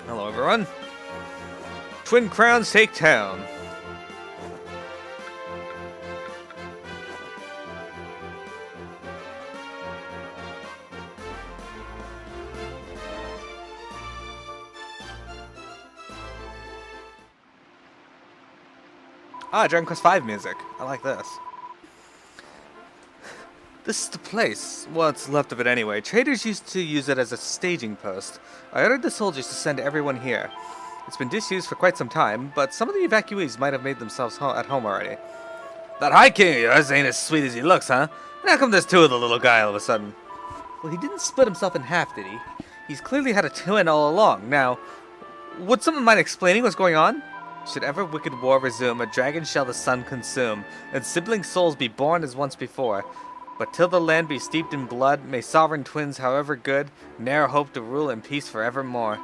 Hello, everyone. Twin Crowns take town. Dragon Quest V music. I like this. This is the place. What's left of it anyway. Traders used to use it as a staging post. I ordered the soldiers to send everyone here. It's been disused for quite some time, but some of the evacuees might have made themselves at home already. That High King of yours ain't as sweet as he looks, huh? And how come there's two of the little guy all of a sudden? Well, he didn't split himself in half, did he? He's clearly had a twin all along. Now, would someone mind explaining what's going on? Should ever wicked war resume, a dragon shall the sun consume, and sibling souls be born as once before. But till the land be steeped in blood, may sovereign twins, however good, ne'er hope to rule in peace forevermore.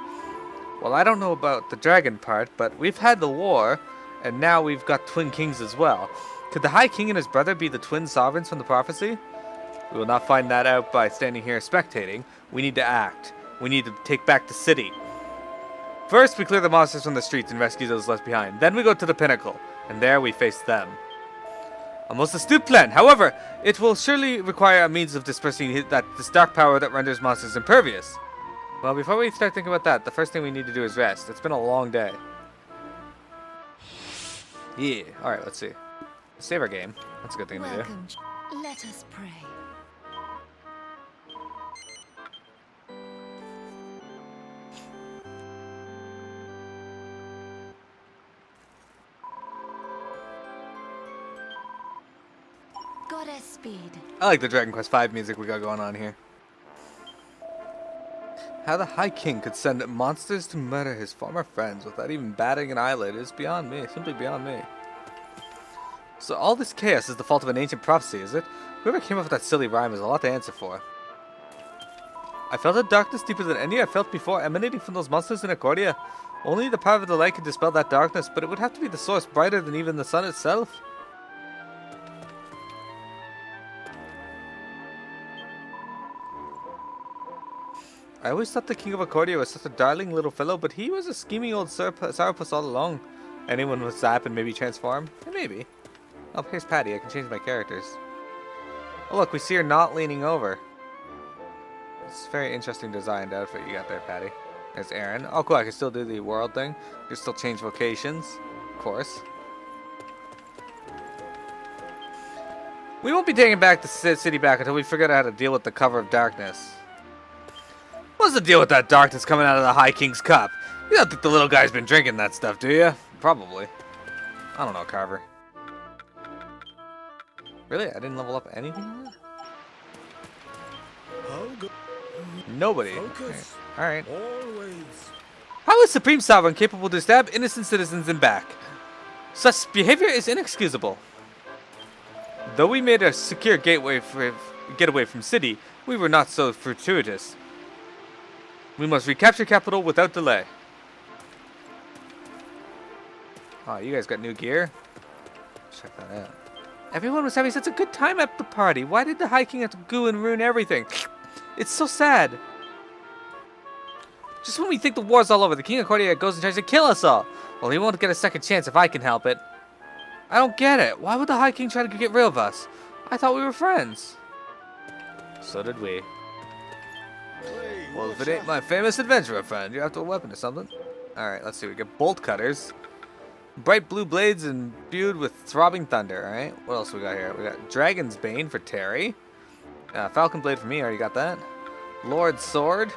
Well, I don't know about the dragon part, but we've had the war, and now we've got twin kings as well. Could the High King and his brother be the twin sovereigns from the prophecy? We will not find that out by standing here spectating. We need to act. We need to take back the city. First, we clear the monsters from the streets and rescue those left behind. Then we go to the pinnacle, and there we face them. A most astute plan. However, it will surely require a means of dispersing this dark power that renders monsters impervious. Well, before we start thinking about that, the first thing we need to do is rest. It's been a long day. Yeah. Alright, let's see. Save our game. That's a good thing to do. Let us pray. Goddess speed. I like the Dragon Quest V music we got going on here. How the High King could send monsters to murder his former friends without even batting an eyelid is beyond me. Simply beyond me. So all this chaos is the fault of an ancient prophecy, is it? Whoever came up with that silly rhyme has a lot to answer for. I felt a darkness deeper than any I felt before emanating from those monsters in Accordia. Only the power of the light could dispel that darkness, but it would have to be the source brighter than even the sun itself. I always thought the King of Accordia was such a darling little fellow, but he was a scheming old sourpuss all along. Anyone would zap and maybe transform? Maybe. Oh, here's Patty. I can change my characters. Oh, look, we see her not leaning over. It's a very interesting designed outfit you got there, Patty. There's Aaron. Oh, cool. I can still do the world thing. You can still change vocations. Of course. We won't be taking back the city back until we figure out how to deal with the cover of darkness. What's the deal with that darkness coming out of the High King's cup? You don't think the little guy's been drinking that stuff, do you? Probably. I don't know, Carver. Really? I didn't level up anything? Nobody. Alright. How is Supreme Sovereign capable to stab innocent citizens in back? Such behavior is inexcusable. Though we made a secure getaway from city, we were not so fortuitous. We must recapture capital without delay. Oh, you guys got new gear? Check that out. Everyone was having such a good time at the party. Why did the High King have to go and ruin everything? It's so sad. Just when we think the war's all over, the King of Accordia goes and tries to kill us all. Well, he won't get a second chance if I can help it. I don't get it. Why would the High King try to get rid of us? I thought we were friends. So did we. Well, if it ain't my famous adventurer friend, you're after a weapon or something. Alright, let's see. We get bolt cutters. Bright blue blades imbued with throbbing thunder. Alright, what else we got here? We got Dragon's Bane for Terry. Falcon Blade for me, already got that. Lord's Sword.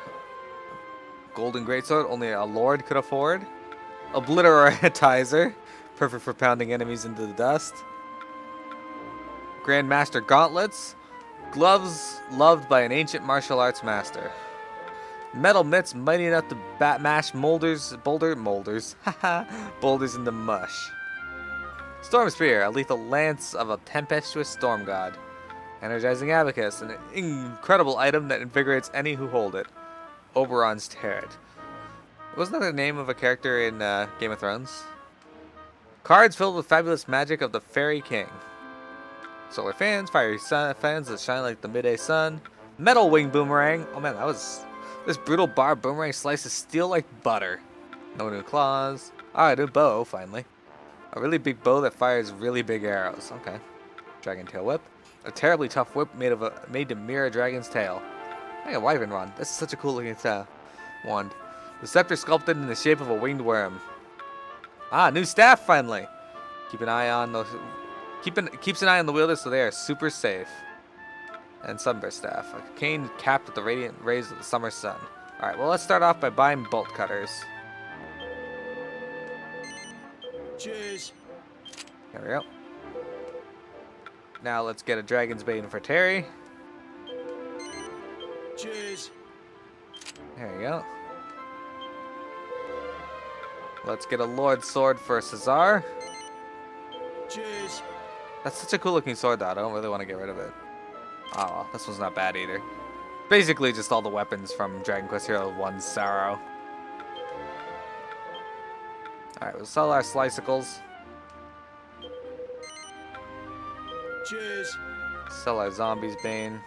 Golden Greatsword, only a Lord could afford. Obliteratizer. Perfect for pounding enemies into the dust. Grandmaster Gauntlets. Gloves loved by an ancient martial arts master. Metal mitts mighty enough to mash boulders into mush. Storm Spear, a lethal lance of a tempestuous storm god. Energizing Abacus, an incredible item that invigorates any who hold it. Oberon's Turret. Wasn't that the name of a character in Game of Thrones? Cards filled with fabulous magic of the Fairy King. Solar fans, fiery fans that shine like the midday sun. Metal wing boomerang. Oh man, this brutal bar boomerang slices steel like butter. No new claws. Alright, a bow, finally. A really big bow that fires really big arrows. Okay. Dragon tail whip. A terribly tough whip made to mirror a dragon's tail. I got wyvern wand. This is such a cool looking wand. The scepter sculpted in the shape of a winged worm. Ah, new staff finally. Keeps an eye on the wielder so they are super safe. And sunburst staff. A cane capped with the radiant rays of the summer sun. Alright, well let's start off by buying bolt cutters. Cheers. There we go. Now let's get a dragon's bane for Terry. Cheers. There you go. Let's get a Lord Sword for Cesar. Cheers. That's such a cool looking sword though, I don't really want to get rid of it. Oh, this one's not bad either. Basically just all the weapons from Dragon Quest Hero 1's Sorrow. Alright, we'll sell our slicicles. Cheers. Sell our zombies bane.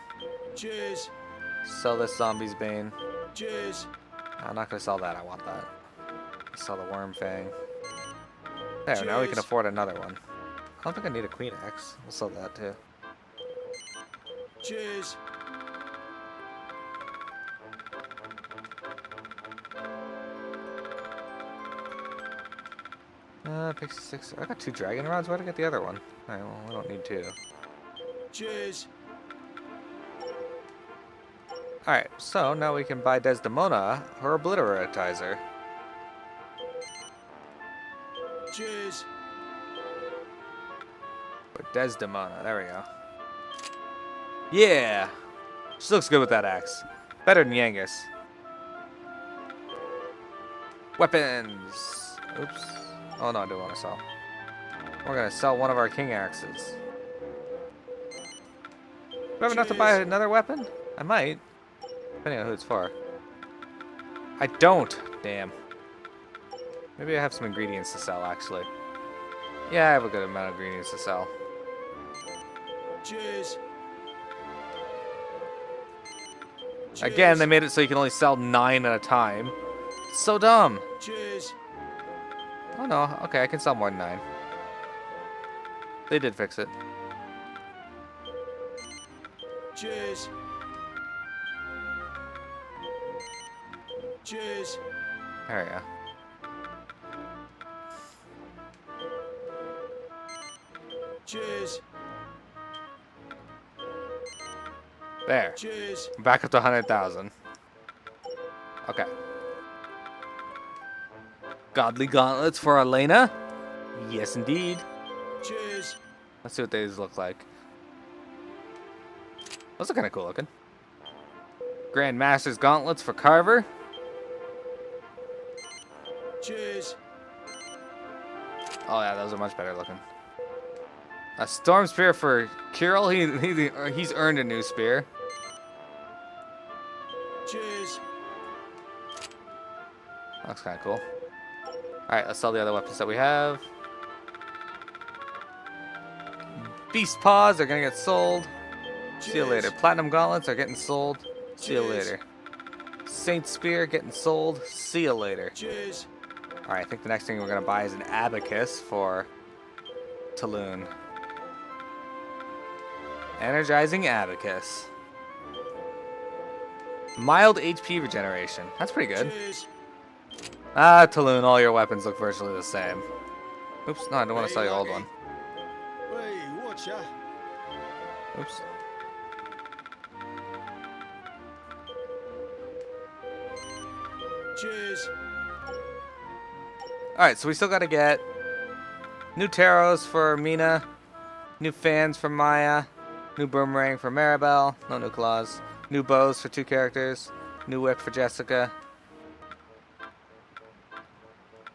Cheers. Sell this zombies bane. Cheers. I'm not gonna sell that, I want that. Sell the worm fang. There, now we can afford another one. I don't think I need a queen axe. We'll sell that too. Cheers. Pixie 6. I got 2 dragon rods. Where'd I get the other one? Alright, well, we don't need 2. Cheers. Alright, so now we can buy Desdemona her obliteratizer. Cheers. But Desdemona, there we go. Yeah! She looks good with that axe. Better than Yangus. Weapons! Oops. Oh no, I do want to sell. We're gonna sell one of our king axes. Do I have enough to buy another weapon? I might. Depending on who it's for. I don't! Damn. Maybe I have some ingredients to sell, actually. Yeah, I have a good amount of ingredients to sell. Cheers. Again, they made it so you can only sell 9 at a time. It's so dumb. Cheers. Oh no, okay, I can sell more than 9. They did fix it. Cheers. Cheers. There we go. Cheers. There. Cheers. Back up to 100,000. Okay. Godly gauntlets for Elena? Yes, indeed. Cheers. Let's see what these look like. Those are kind of cool looking. Grand Master's gauntlets for Carver. Cheers. Oh yeah, those are much better looking. A storm spear for Kirill. He's earned a new spear. Cheers. Looks kind of cool. Alright, let's sell the other weapons that we have. Beast Paws are gonna get sold. See you later. Platinum Gauntlets are getting sold. See you later. Saint Spear getting sold. See you later. Cheers. Alright, I think the next thing we're gonna buy is an Abacus for Taloon. Energizing Abacus. Mild HP regeneration. That's pretty good. Cheers. Ah, Taloon, all your weapons look virtually the same. Oops, no, I don't want to sell your old one. Hey, watch ya. Oops. Cheers. Alright, so we still gotta get new tarots for Mina, new fans for Maya, new boomerang for Maribel, no new claws, new bows for 2 characters, new whip for Jessica,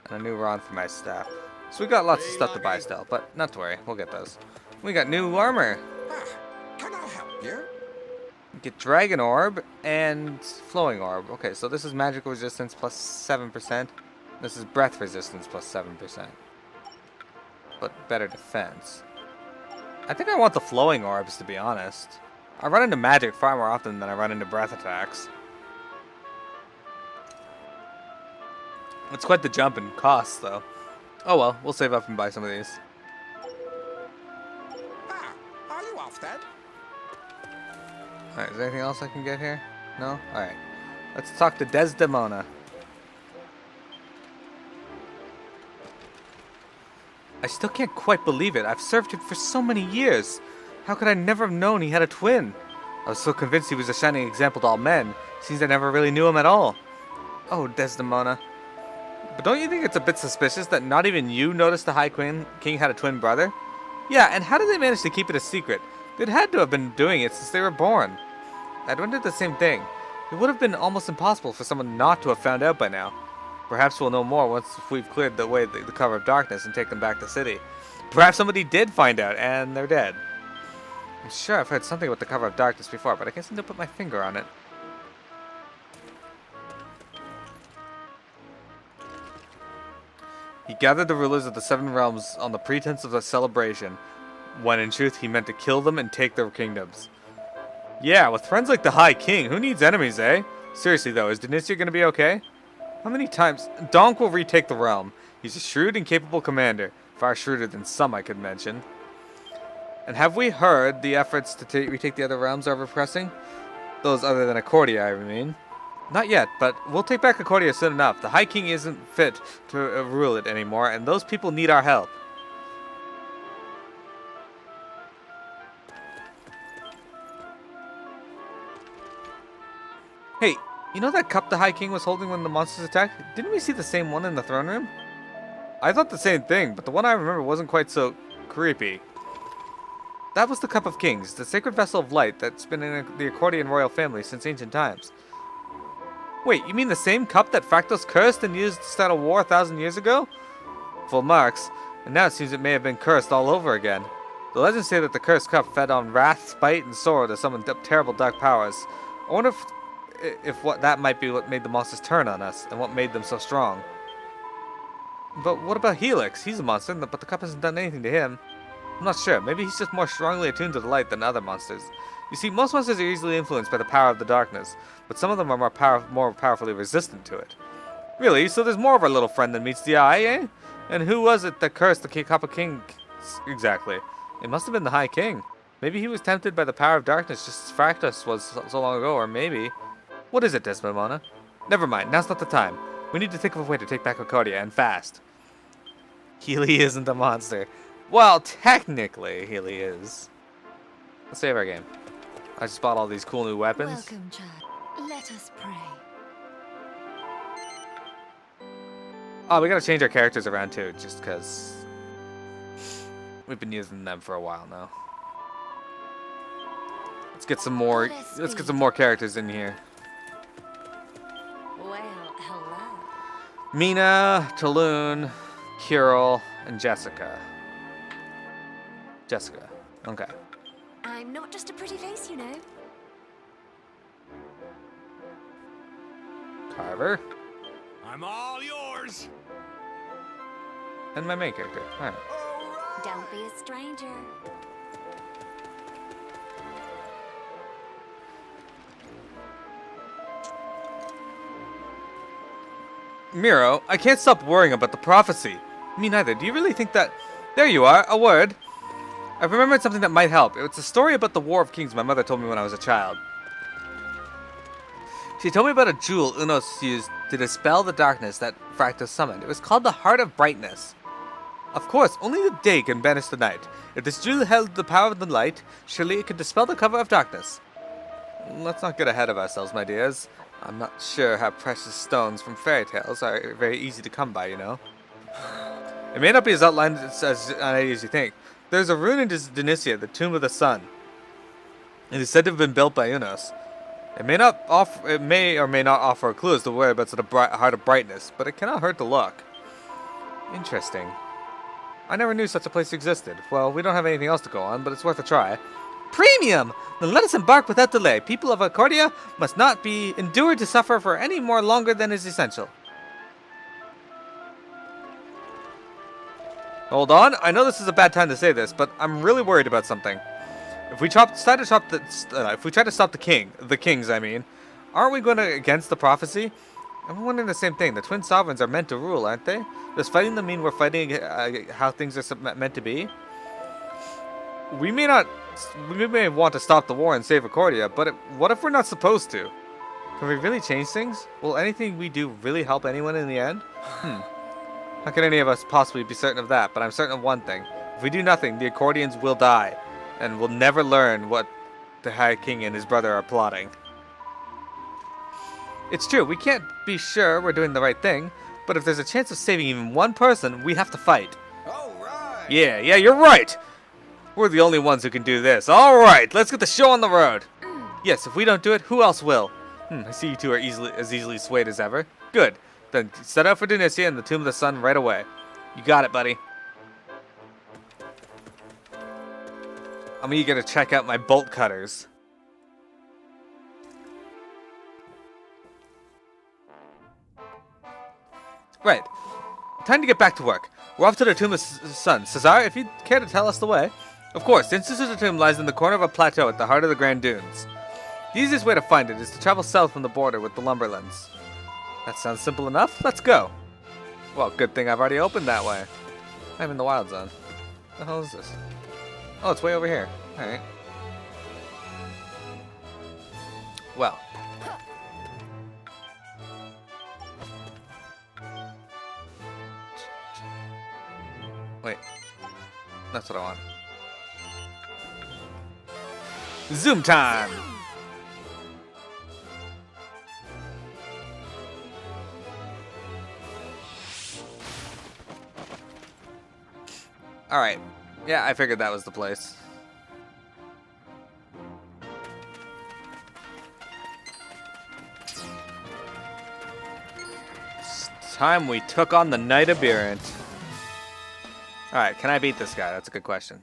and a new rod for my staff. So we got lots of stuff to buy still, but not to worry, we'll get those. We got new armor. Can I help you? Get Dragon Orb and Flowing Orb. Okay, so this is magical resistance plus 7%. This is breath resistance plus 7%. But better defense. I think I want the Flowing Orbs, to be honest. I run into magic far more often than I run into breath attacks. It's quite the jump in cost, though. Oh well, we'll save up and buy some of these. Ah, are you off then? Alright, is there anything else I can get here? No? Alright. Let's talk to Desdemona. I still can't quite believe it. I've served him for so many years. How could I never have known he had a twin? I was so convinced he was a shining example to all men. Seems I never really knew him at all. Oh, Desdemona. But don't you think it's a bit suspicious that not even you noticed the High King had a twin brother? Yeah, and how did they manage to keep it a secret? They'd had to have been doing it since they were born. I'd wondered the same thing. It would have been almost impossible for someone not to have found out by now. Perhaps we'll know more once we've cleared the cover of darkness and taken back the city. Perhaps somebody did find out and they're dead. I'm sure I've heard something about the cover of darkness before, but I can't seem to put my finger on it. He gathered the rulers of the seven realms on the pretense of a celebration, when in truth he meant to kill them and take their kingdoms. Yeah, with friends like the High King, who needs enemies, eh? Seriously though, is Denicia gonna be okay? How many times? Donk will retake the realm. He's a shrewd and capable commander, far shrewder than some I could mention. And have we heard the efforts to retake the other realms are progressing? Those other than Accordia, I mean. Not yet, but we'll take back Accordia soon enough. The High King isn't fit to rule it anymore, and those people need our help. Hey, you know that cup the High King was holding when the monsters attacked? Didn't we see the same one in the throne room? I thought the same thing, but the one I remember wasn't quite so creepy. That was the Cup of Kings, the sacred vessel of light that's been in the Accordian royal family since ancient times. Wait, you mean the same cup that Fractos cursed and used to start a war 1,000 years ago? Full marks, and now it seems it may have been cursed all over again. The legends say that the cursed cup fed on wrath, spite, and sorrow to summon terrible dark powers. I wonder if that might be what made the monsters turn on us, and what made them so strong. But what about Helix? He's a monster, but the cup hasn't done anything to him. I'm not sure. Maybe he's just more strongly attuned to the light than other monsters. You see, most monsters are easily influenced by the power of the darkness, but some of them are more powerfully resistant to it. Really? So there's more of our little friend than meets the eye, eh? And who was it that cursed the Cup of Kings exactly? It must have been the High King. Maybe he was tempted by the power of darkness just as Fractus was so long ago, or maybe... What is it, Desdemona? Never mind, now's not the time. We need to think of a way to take back Accordia, and fast. Healy isn't a monster. Well, technically, Healy is. Let's save our game. I just bought all these cool new weapons. Welcome, child. Let us pray. Oh, we gotta change our characters around too, just because we've been using them for a while now. Let's get some more. Let's get some more characters in here. Well, hello. Mina, Talon, Kirill, and Jessica. Jessica. Okay. I'm not just a pretty face, you know. Carver. I'm all yours. And my main character. Alright. Don't be a stranger. Miro, I can't stop worrying about the prophecy. Me neither. Do you really think that... There you are, a word. I've remembered something that might help. It's a story about the War of Kings my mother told me when I was a child. She told me about a jewel Unos used to dispel the darkness that Fractus summoned. It was called the Heart of Brightness. Of course, only the day can banish the night. If this jewel held the power of the light, surely it could dispel the cover of darkness. Let's not get ahead of ourselves, my dears. I'm not sure how precious stones from fairy tales are very easy to come by, you know. It may not be as outlined as you think. There's a rune in Denicia, the Tomb of the Sun. It is said to have been built by Unos. It may or may not offer a clue as to whereabouts of the Heart of Brightness, but it cannot hurt to look. Interesting. I never knew such a place existed. Well, we don't have anything else to go on, but it's worth a try. Premium! Then let us embark without delay. People of Accordia must not be endured to suffer for any more longer than is essential. Hold on, I know this is a bad time to say this, but I'm really worried about something. If we try to stop the kings, I mean, aren't we going against the prophecy? I'm wondering the same thing. The twin sovereigns are meant to rule, aren't they? Does fighting them mean we're fighting how things are meant to be? We may not. We may want to stop the war and save Accordia, but what if we're not supposed to? Can we really change things? Will anything we do really help anyone in the end? How can any of us possibly be certain of that? But I'm certain of one thing. If we do nothing, the Accordians will die, and we'll never learn what the High King and his brother are plotting. It's true, we can't be sure we're doing the right thing, but if there's a chance of saving even one person, we have to fight. All right. Yeah, you're right! We're the only ones who can do this. Alright, let's get the show on the road! Yes, if we don't do it, who else will? I see you two are as easily swayed as ever. Good. Then set out for Dunisia and the Tomb of the Sun right away. You got it, buddy. I'm eager to check out my bolt cutters. Right. Time to get back to work. We're off to the Tomb of the Sun. Cesar, if you'd care to tell us the way. Of course, the Institute of the Tomb lies in the corner of a plateau at the heart of the Grand Dunes. The easiest way to find it is to travel south from the border with the Lumberlands. That sounds simple enough. Let's go. Well, good thing I've already opened that way. I'm in the Wild Zone. What the hell is this? Oh, it's way over here. Alright. Well. Wait. That's what I want. Zoom time! Alright. Yeah, I figured that was the place. It's time we took on the Knight Aberrant. Alright, can I beat this guy? That's a good question.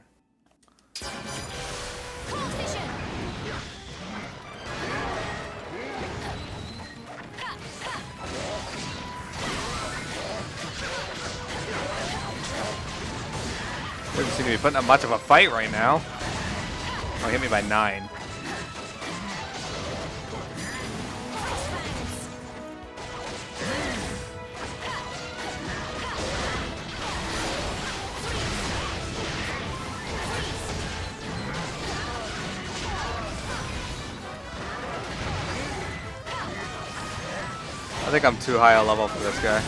Doesn't seem to be putting up much of a fight right now. Oh, he hit me by 9. I think I'm too high a level for this guy.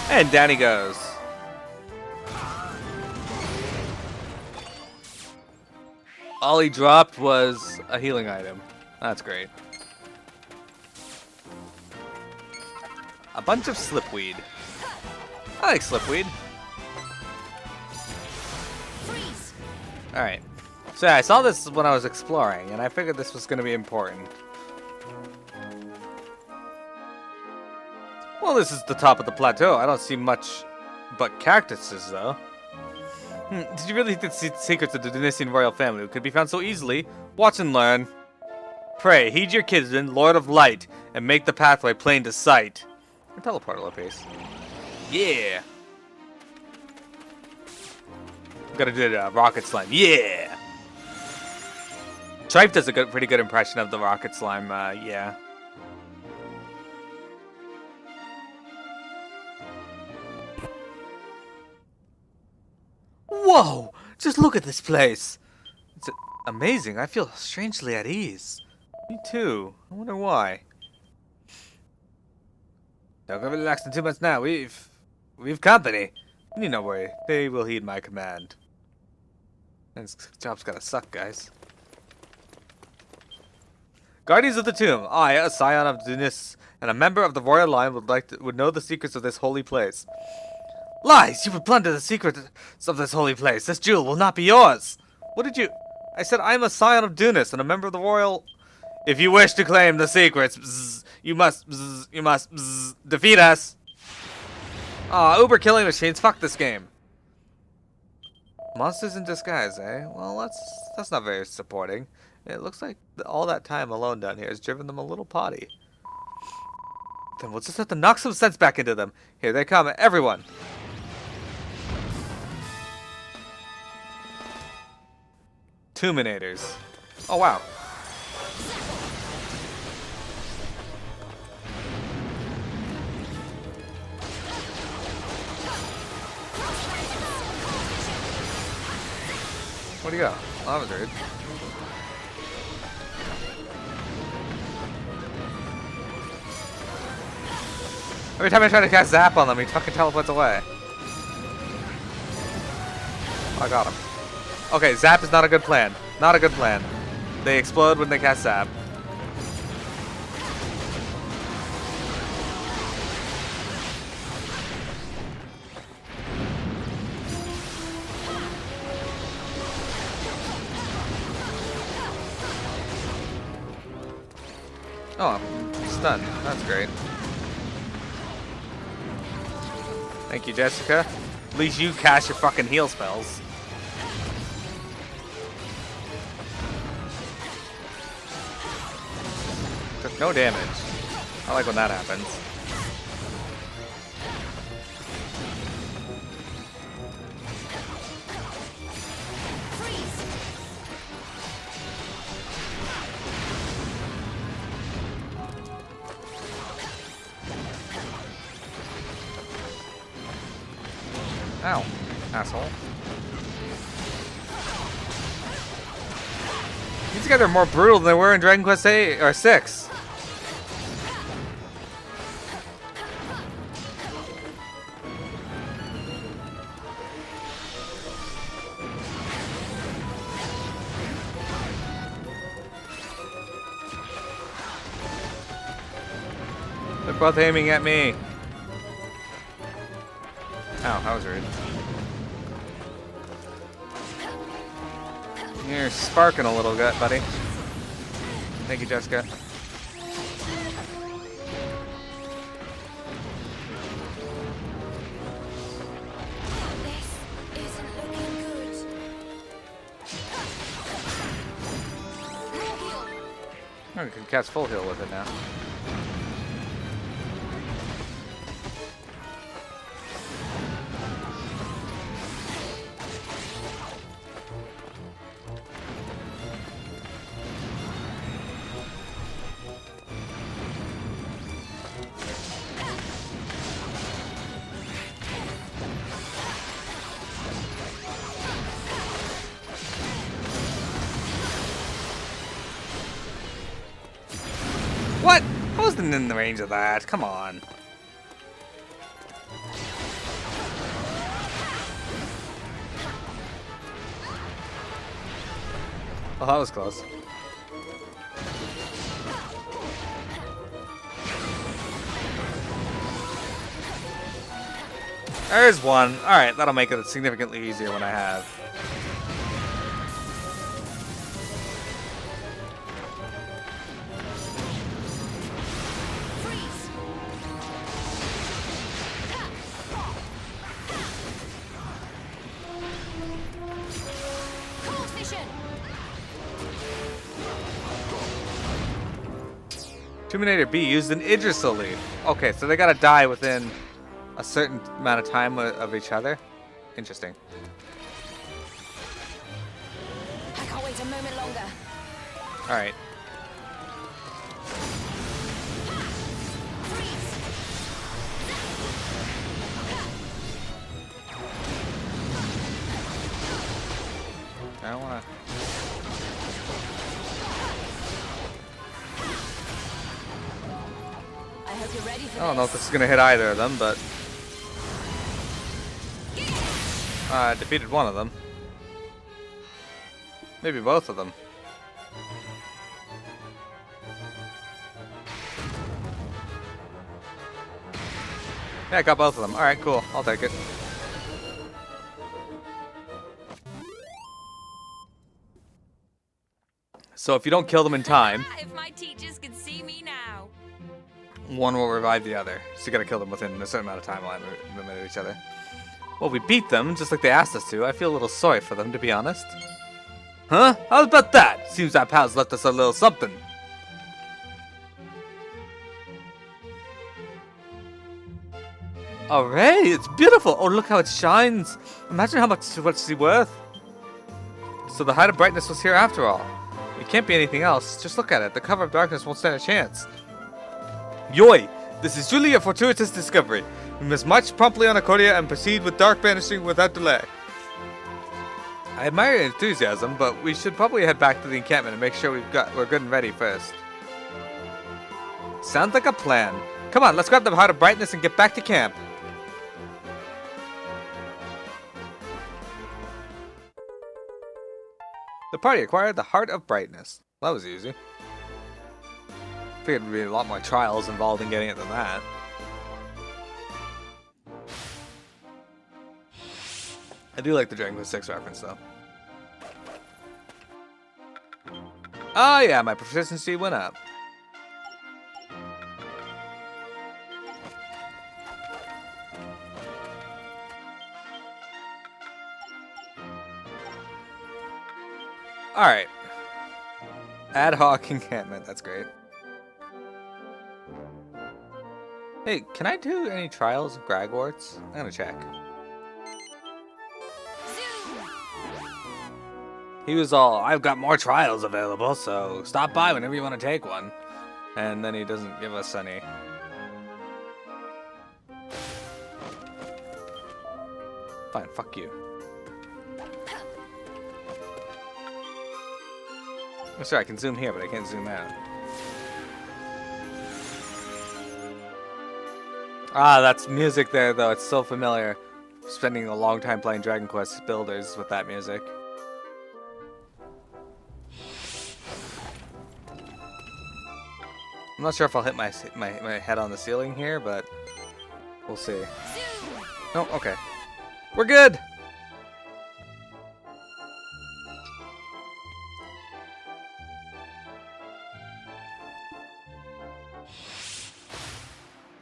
And down he goes. All he dropped was a healing item. That's great. A bunch of slipweed. I like slipweed. Alright. So yeah, I saw this when I was exploring, and I figured this was going to be important. Well, this is the top of the plateau. I don't see much but cactuses, though. Did you really think the secrets of the Dunisian royal family could be found so easily? Watch and learn. Pray, heed your kinsman, Lord of Light, and make the pathway plain to sight. Teleport a little piece. Yeah! I'm gonna do the rocket slime. Yeah! Tripe does a pretty good impression of the rocket slime, yeah. Whoa! Just look at this place! It's amazing. I feel strangely at ease. Me too. I wonder why. Don't get relaxed in too much now. We've company. You need no worry. They will heed my command. This job's gotta suck, guys. Guardians of the Tomb. I, a scion of Dunis and a member of the royal line, would know the secrets of this holy place. Lies! You would plunder the secrets of this holy place. This jewel will not be yours. What did you... I said I am a scion of Dunis and a member of the royal... If you wish to claim the secrets, you must defeat us. Aw, Uber killing machines. Fuck this game. Monsters in disguise, eh? Well, that's not very supporting. It looks like all that time alone down here has driven them a little potty. Then we'll just have to knock some sense back into them. Here they come, everyone. Tuminators. Oh, wow. Where'd he go? Oh, that was rude. Every time I try to cast Zap on them, he fucking teleports away. I got him. Okay, Zap is not a good plan. Not a good plan. They explode when they cast Zap. Oh, I'm stunned. That's great. Thank you, Jessica. At least you cast your fucking heal spells. Took no damage. I like when that happens. Ow, asshole. These guys are more brutal than they were in Dragon Quest 8 or 6. They're both aiming at me. Ow, that was rude. You're sparking a little bit, buddy. Thank you, Jessica. This isn't looking good. Oh, you can cast full heal with it now. What? I wasn't in the range of that. Come on. Oh, that was close. There's one. Alright, that'll make it significantly easier when I have. Terminator B used an Idrisil leaf. Okay, so they gotta die within a certain amount of time of each other. Interesting. I can't wait a moment longer. Alright. I don't wanna... I hope you're ready for I don't know if this is gonna hit either of them, but I defeated one of them. Maybe both of them. Yeah, I got both of them. Alright, cool. I'll take it. So if you don't kill them in time, If my teachers could see me now. one will revive the other. So you gotta kill them within a certain amount of timeline of each other. Well, we beat them, just like they asked us to. I feel a little sorry for them, to be honest. Huh? How about that? Seems our pals left us a little something. Alright, it's beautiful. Oh, look how it shines. Imagine how much it's worth. So the height of brightness was here after all. It can't be anything else. Just look at it. The cover of darkness won't stand a chance. Yoi! This is truly a fortuitous discovery. We must march promptly on Akoria and proceed with dark banishing without delay. I admire your enthusiasm, but we should probably head back to the encampment and make sure we're good and ready first. Sounds like a plan. Come on, let's grab the Heart of Brightness and get back to camp. The party acquired the Heart of Brightness. That was easy. Figured there'd be a lot more trials involved in getting it than that. I do like the Dragon Quest 6 reference, though. Oh yeah, my proficiency went up. Alright. Ad hoc encampment, that's great. Hey, can I do any trials of Gragwarts? I'm gonna check. He was all, I've got more trials available, so stop by whenever you want to take one. And then he doesn't give us any. Fine, fuck you. I'm sorry, I can zoom here, but I can't zoom out. Ah, that's music there, though. It's so familiar. Spending a long time playing Dragon Quest Builders with that music. I'm not sure if I'll hit my head on the ceiling here, but we'll see. Oh, okay. We're good!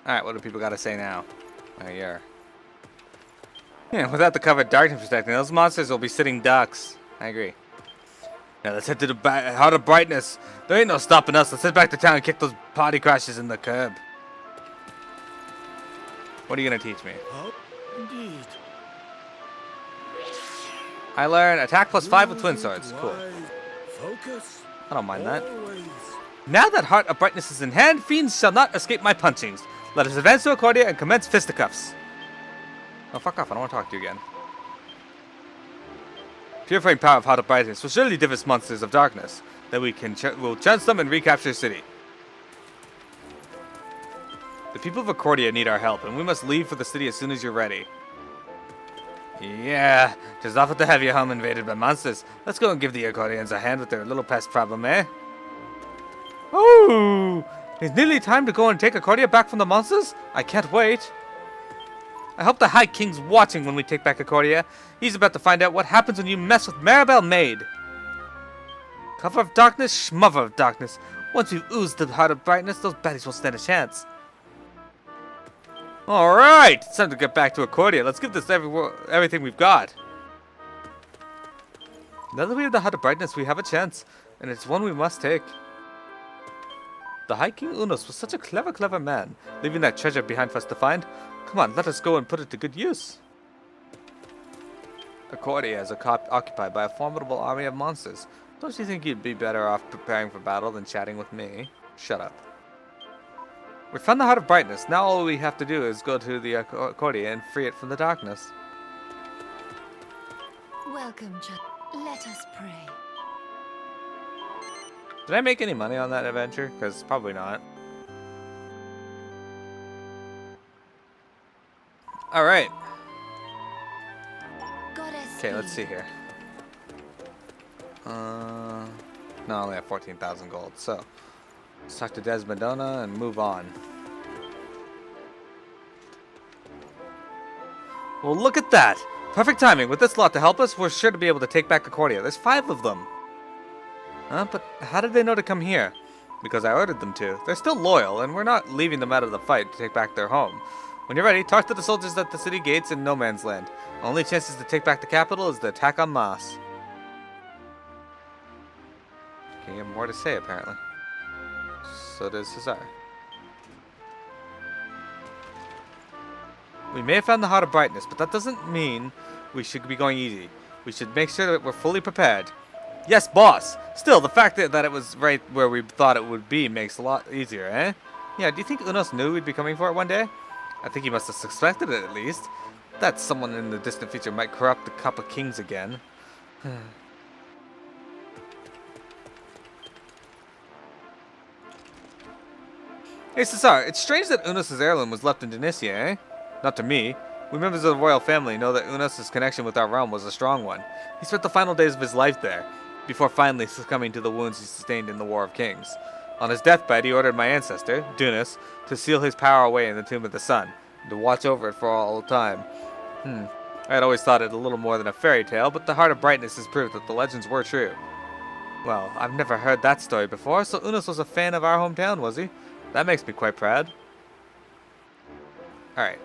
Alright, what do people gotta say now? Oh, yeah. Yeah, without the cover of darkness protecting, those monsters will be sitting ducks. I agree. Now let's head to the Heart of Brightness. There ain't no stopping us. Let's head back to town and kick those party crashes in the curb. What are you gonna teach me? Oh, indeed. I learn attack +5 with twin swords. Cool. Focus. I don't mind that. Always. Now that Heart of Brightness is in hand, fiends shall not escape my punchings. Let us advance to Accordia and commence fisticuffs. Oh, fuck off. I don't want to talk to you again. Purifying power of Heart of Brightness will surely divest monsters of darkness. Then we'll chance them and recapture the city. The people of Accordia need our help, and we must leave for the city as soon as you're ready. Yeah, just off to have your home invaded by monsters. Let's go and give the Accordians a hand with their little pest problem, eh? Oh! It's nearly time to go and take Accordia back from the monsters? I can't wait. I hope the High King's watching when we take back Accordia. He's about to find out what happens when you mess with Maribel Maid. Cover of darkness, schmother of darkness. Once we've oozed the Heart of Brightness, those baddies won't stand a chance. Alright, it's time to get back to Accordia. Let's give this everything we've got. Now that we have the Heart of Brightness, we have a chance, and it's one we must take. The High King Unos was such a clever man, leaving that treasure behind for us to find. Come on, let us go and put it to good use. Accordia is occupied by a formidable army of monsters. Don't you think you'd be better off preparing for battle than chatting with me? Shut up. We found the Heart of Brightness. Now all we have to do is go to the Accordia and free it from the darkness. Welcome, child. Let us pray. Did I make any money on that adventure? Because probably not. Alright. Okay, let's see here. No, I only have 14,000 gold. So, let's talk to Desmondona and move on. Well, look at that! Perfect timing. With this lot to help us, we're sure to be able to take back Accordia. There's 5 of them. Huh? But how did they know to come here? Because I ordered them to. They're still loyal, and we're not leaving them out of the fight to take back their home. When you're ready, talk to the soldiers at the city gates in No Man's Land. Only chances to take back the capital is the attack on Mars. Okay, you have more to say, apparently. So does Cesar. We may have found the Heart of Brightness, but that doesn't mean we should be going easy. We should make sure that we're fully prepared. Yes, boss! Still, the fact that it was right where we thought it would be makes it a lot easier, eh? Yeah, do you think Unos knew we'd be coming for it one day? I think he must have suspected it, at least. That someone in the distant future might corrupt the Cup of Kings again. Hey, Cesar, it's strange that Unos' heirloom was left in Denicia, eh? Not to me. We members of the royal family know that Unos' connection with our realm was a strong one. He spent the final days of his life there, before finally succumbing to the wounds he sustained in the War of Kings. On his deathbed, he ordered my ancestor, Dunas, to seal his power away in the Tomb of the Sun, and to watch over it for all time. I had always thought it a little more than a fairy tale, but the Heart of Brightness has proved that the legends were true. Well, I've never heard that story before, so Unos was a fan of our hometown, was he? That makes me quite proud. Alright,